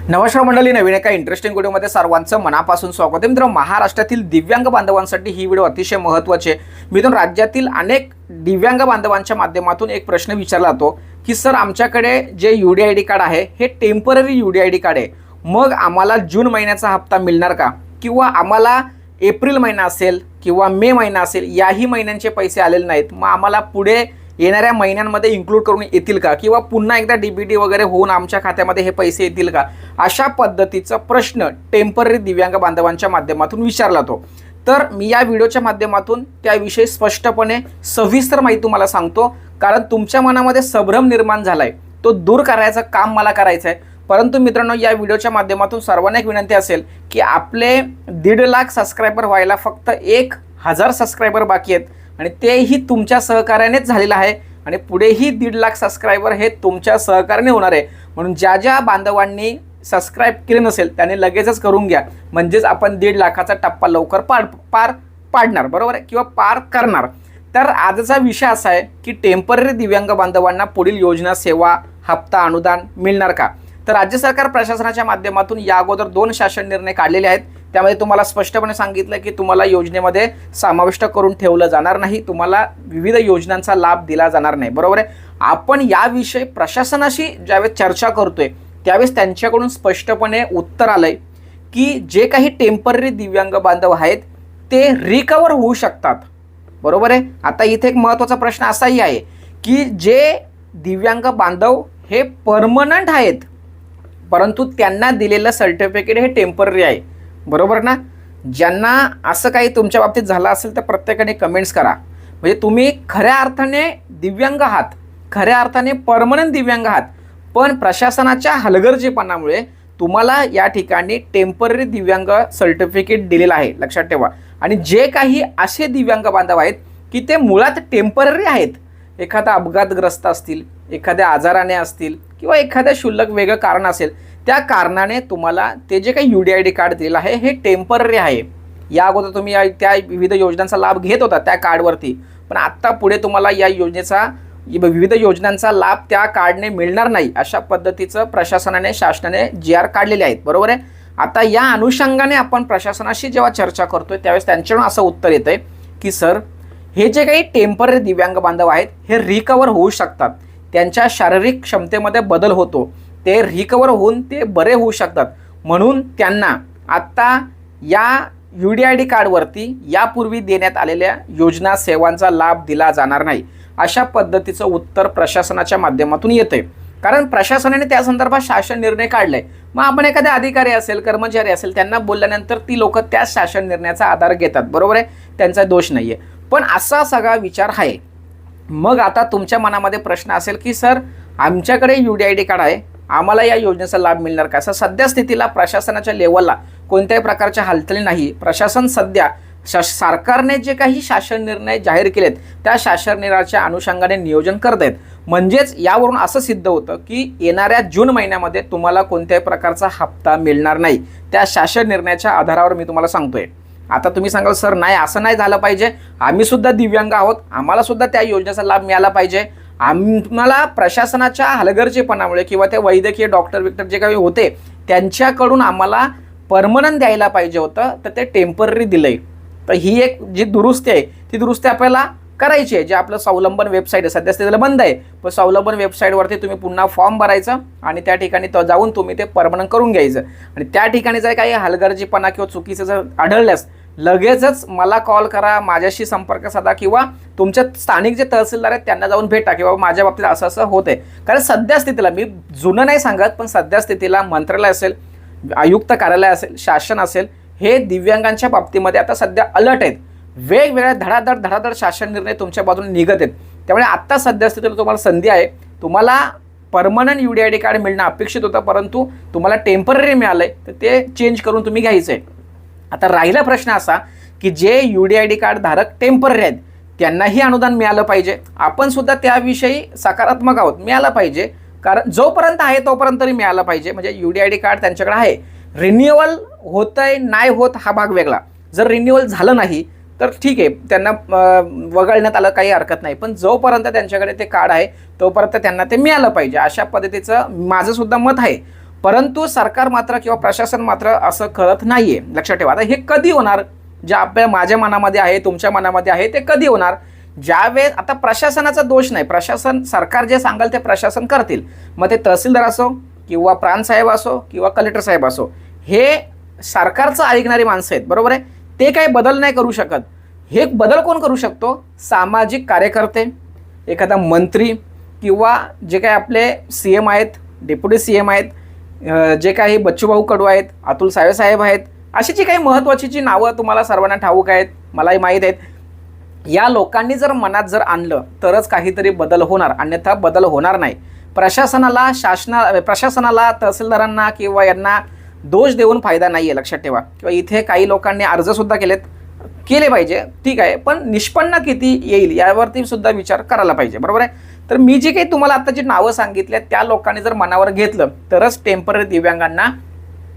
नमस्कार मंडळी, नवीन एका इंटरेस्टिंग व्हिडिओमध्ये सर्वांचं मनापासून स्वागत आहे. मित्र, महाराष्ट्रातील दिव्यांग बांधवांसाठी ही व्हिडिओ अतिशय महत्त्वाची आहे. मित्रांनो, राज्यातील अनेक दिव्यांग बांधवांच्या माध्यमातून एक प्रश्न विचारला जातो की सर, आमच्याकडे जे UDID कार्ड आहे हे टेम्पररी UDID कार्ड आहे, मग आम्हाला जून महिन्याचा हप्ता मिळणार का? किंवा आम्हाला एप्रिल महिना असेल किंवा मे महिना असेल, याही महिन्यांचे पैसे आलेले नाहीत, मग आम्हाला पुढे येणाऱ्या महिन्यांमध्ये इन्क्लूड करून येतील का? किंवा पुन्हा एकदा DBT वगैरे होऊन आमच्या खात्यामध्ये हे पैसे येतील का? अशा पद्धतीचा प्रश्न टेम्पररी दिव्यांग बांधवांच्या माध्यमातून विचारला जातो. तर मी या व्हिडिओच्या माध्यमातून त्याविषयी स्पष्टपणे सविस्तर माहिती तुम्हाला सांगतो, कारण तुमच्या मनामध्ये संभ्रम निर्माण झालाय, तो दूर करायचं काम मला करायचं आहे. परंतु मित्रांनो, या व्हिडिओच्या माध्यमातून सर्वांना एक विनंती असेल की आपले 1.5 लाख सबस्क्रायबर व्हायला फक्त 1000 सबस्क्रायबर बाकी आहेत, आणि तेही तुमच्या सहकार्यानेच झालेलं आहे, आणि पुढेही 1.5 लाख सबस्क्रायबर हे तुमच्या सहकार्याने होणार आहे. म्हणून ज्या ज्या बांधवांनी सबस्क्राईब केले नसेल त्यांनी लगेचच करून घ्या, म्हणजेच आपण 1.5 लाखाचा टप्पा लवकर पार पाडणार, बरोबर आहे, किंवा पार करणार. तर आजचा विषय असा आहे की टेम्पररी दिव्यांग बांधवांना पुढील योजना, सेवा, हप्ता, अनुदान मिळणार का? तर राज्य सरकार प्रशासनाच्या माध्यमातून या अगोदर 2 शासन निर्णय काढलेले आहेत. त्यामध्ये तुम्हाला स्पष्टपणे सांगितलं की तुम्हाला योजनेमध्ये समाविष्ट करून ठेवलं जाणार नाही, तुम्हाला विविध योजनांचा लाभ दिला जाणार नाही, बरोबर आहे. आपण याविषयी प्रशासनाशी ज्यावेळेस चर्चा करतोय त्यावेळेस त्यांच्याकडून स्पष्टपणे उत्तर आलंय की जे काही टेम्पररी दिव्यांग बांधव आहेत ते रिकवर होऊ शकतात, बरोबर आहे. आता इथे एक महत्त्वाचा प्रश्न असाही आहे की जे दिव्यांग बांधव हे परमनंट आहेत, परंतु त्यांना दिलेलं सर्टिफिकेट हे टेम्पररी आहे, बरोबर ना. ज्यांना असं काही तुमच्या बाबतीत झालं असेल तर प्रत्येकाने कमेंट्स करा. म्हणजे तुम्ही खऱ्या अर्थाने दिव्यांग आहात, खऱ्या अर्थाने परमनंट दिव्यांग आहात, पण प्रशासनाच्या हलगर्जीपणामुळे तुम्हाला या ठिकाणी टेम्पररी दिव्यांग सर्टिफिकेट दिलेलं आहे, लक्षात ठेवा. आणि जे काही असे दिव्यांग बांधव आहेत की ते मुळात टेम्पररी आहेत, एखादा अपघातग्रस्त असतील, एखाद्या आजाराने असतील, किंवा एखाद्या क्षुल्लक वेगळं कारण असेल, त्या कारणाने तुम्हाला ते जे काही UDID कार्ड दिलेलं आहे हे टेम्पररी आहे. या अगोदर तुम्ही त्या विविध योजनांचा लाभ घेत होता त्या कार्डवरती, पण आत्ता पुढे तुम्हाला या योजनेचा, विविध योजनांचा लाभ त्या कार्डने मिळणार नाही, अशा पद्धतीचं प्रशासनाने, शासनाने GR काढलेले आहेत, बरोबर आहे. आता या अनुषंगाने आपण प्रशासनाशी जेव्हा चर्चा करतोय त्यावेळेस त्यांच्याकडून असं उत्तर येतं आहे की सर, हे जे काही टेम्पररी दिव्यांग बांधव आहेत हे रिकवर होऊ शकतात, त्यांच्या शारीरिक क्षमतेमध्ये बदल होतो, ते रिकवर होऊन ते बरे होऊ शकतात, म्हणून त्यांना आत्ता या UDID कार्डवरती यापूर्वी देण्यात आलेल्या योजना, सेवांचा लाभ दिला जाणार नाही, अशा पद्धतीचं उत्तर प्रशासनाच्या माध्यमातून येते. कारण प्रशासनाने त्या संदर्भात शासन निर्णय काढलाय, मग आपण एखाद्या अधिकारी असेल, कर्मचारी असेल, त्यांना बोलल्यानंतर ती लोक त्या शासन निर्णयाचा आधार घेतात, बरोबर आहे, त्यांचा दोष नाही आहे. पण असा सगळा विचार आहे. मग आता तुमच्या मनामध्ये प्रश्न असेल की सर, आमच्याकडे UDID कार्ड आहे, आम्हाला या योजनेचा लाभ मिळणार का? सध्या स्थितीला प्रशासनाच्या लेवलला कोणत्याही प्रकारच्या हालचाली नाही. प्रशासन सध्या सरकारने जे काही शासन निर्णय जाहीर केलेत त्या शासन निर्णयाच्या अनुषंगाने नियोजन करत आहेत. म्हणजेच यावरून असं सिद्ध होतं की येणाऱ्या जून महिन्यामध्ये तुम्हाला कोणत्याही प्रकारचा हप्ता मिळणार नाही, त्या शासन निर्णयाच्या आधारावर मी तुम्हाला सांगतोय. आता तुम्ही सांगाल सर, नाही, असं नाही झालं पाहिजे, आम्ही सुद्धा दिव्यांग आहोत, आम्हाला सुद्धा त्या योजनेचा लाभ मिळाला पाहिजे, आम्हाला प्रशासनाच्या हलगर्जीपणामुळे किंवा ते वैद्यकीय डॉक्टर जे काही होते त्यांच्याकडून आम्हाला परमनंट द्यायला पाहिजे होतं, तर ते टेम्पररी दिलंय. तर ही एक जी दुरुस्ती आहे ती दुरुस्ती आपल्याला करायची आहे. जे आपलं स्वावलंबन वेबसाईट आहे, सध्या स्थितीला बंद आहे, पण स्वावलंबन वेबसाईटवरती तुम्ही पुन्हा फॉर्म भरायचं आणि त्या ठिकाणी जाऊन तुम्ही ते परमनंट करून घ्यायचं. आणि त्या ठिकाणी जर काही हलगर्जीपणा किंवा चुकीचं जर आढळल्यास लगेचच मला कॉल करा, माझ्याशी संपर्क साधा, किंवा तुमच्या स्थानिक जे तहसीलदार आहेत त्यांना जाऊन भेटा की बाबा माझ्या बाबतीत असं असं होत आहे. कारण सध्या स्थितीला, मी जुनं नाही सांगत, पण सध्या स्थितीला मंत्रालय असेल, आयुक्त कार्यालय असेल, शासन असेल, हे दिव्यांगांच्या बाबतीमध्ये आता सध्या अलर्ट आहेत. वेगवेगळ्या धडाधड शासन निर्णय तुमच्या बाजूने निघत आहेत. त्यामुळे आत्ता सध्या स्थितीला तुम्हाला संधी आहे. तुम्हाला परमनंट UDID कार्ड मिळणं अपेक्षित होतं, परंतु तुम्हाला टेम्पररी मिळालंय, तर ते चेंज करून तुम्ही घ्यायचं आहे. आता राहिला प्रश्न असा की जे UDID कार्ड धारक टेम्पररी आहेत त्यांनाही अनुदान मिळालं पाहिजे. आपण सुद्धा त्याविषयी सकारात्मक आहोत, मिळालं पाहिजे, कारण जोपर्यंत आहे तोपर्यंत तरी मिळालं पाहिजे. म्हणजे UDID कार्ड त्यांच्याकडे आहे, रिन्युअल होतंय नाही होत हा भाग वेगळा. जर रिन्युअल झालं नाही तर ठीक आहे, त्यांना वगळण्यात आलं, काही हरकत नाही, पण जोपर्यंत त्यांच्याकडे ते कार्ड आहे तोपर्यंत त्यांना ते मिळालं पाहिजे, अशा पद्धतीचं माझं सुद्धा मत आहे. परंतु सरकार मात्र किंवा प्रशासन मात्र असं करत नाहीये. लक्षात ठेवा. आता हे कधी होणार? जे माझ्या मनामध्ये आहे, तुमच्या मनामध्ये आहे, ते कधी होणार? ज्यावेळेस आता प्रशासनाचा दोष नाही, प्रशासन सरकार जे सांगाल ते प्रशासन करतील. मग ते तहसीलदार असो किंवा प्रांतसाहेब असो किंवा कलेक्टर साहेब असो, हे सरकारचं ऐकणारी माणसं आहेत, बरोबर आहे. ते काही बदल नाही करू शकत. हे बदल कोण करू शकतो? सामाजिक कार्यकर्ते, एखादा मंत्री किंवा जे काही आपले CM आहेत, डेप्युटी CM आहेत, जे काही बच्चूभाऊ कडू आहेत, अतुल साहेब आहेत, अशी जी काही महत्त्वाची जी नावं तुम्हाला सर्वांना ठाऊक आहेत, मलाही माहीत आहेत, या लोकांनी जर मनात जर आणलं तरच काहीतरी बदल होणार, अन्यथा बदल होणार नाही. प्रशासनाला तहसीलदारांना किंवा यांना दोष देऊन फायदा नाही आहे. लक्षात ठेवा. किंवा इथे काही लोकांनी अर्जसुद्धा केले पाहिजे, ठीक आहे, पण निष्पन्न किती येईल यावरती सुद्धा विचार करायला पाहिजे, बरोबर आहे. तर मी जे काही तुम्हाला आता जी नावं सांगितली त्या लोकांनी जर मनावर घेतलं तरच टेम्पररी दिव्यांगांना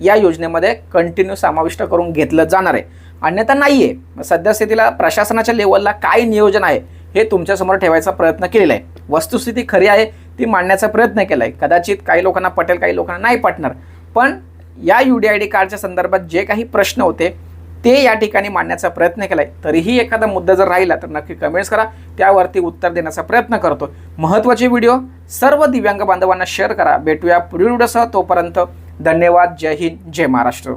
या योजनेमध्ये कंटिन्यू समाविष्ट करून घेतलं जाणार आहे, अन्यथा नाही आहे. सद्यस्थितीला प्रशासनाच्या लेवलला काय नियोजन आहे हे तुमच्यासमोर ठेवायचा प्रयत्न केलेला आहे. वस्तुस्थिती खरी आहे ती मांडण्याचा प्रयत्न केला आहे. कदाचित काही लोकांना पटेल, काही लोकांना नाही पटणार, पण या UDID कार्डच्या संदर्भात जे काही प्रश्न होते ते या ठिकाणी मांडण्याचा प्रयत्न केला आहे. तरीही एखादा मुद्दा जर राहिला तर नक्की कमेंट्स करा, त्यावरती उत्तर देण्याचा प्रयत्न करतो. महत्त्वाचे व्हिडिओ सर्व दिव्यांग बांधवांना शेअर करा. भेटूया पुढील व्हिडिओसह. तोपर्यंत धन्यवाद. जय हिंद, जय महाराष्ट्र.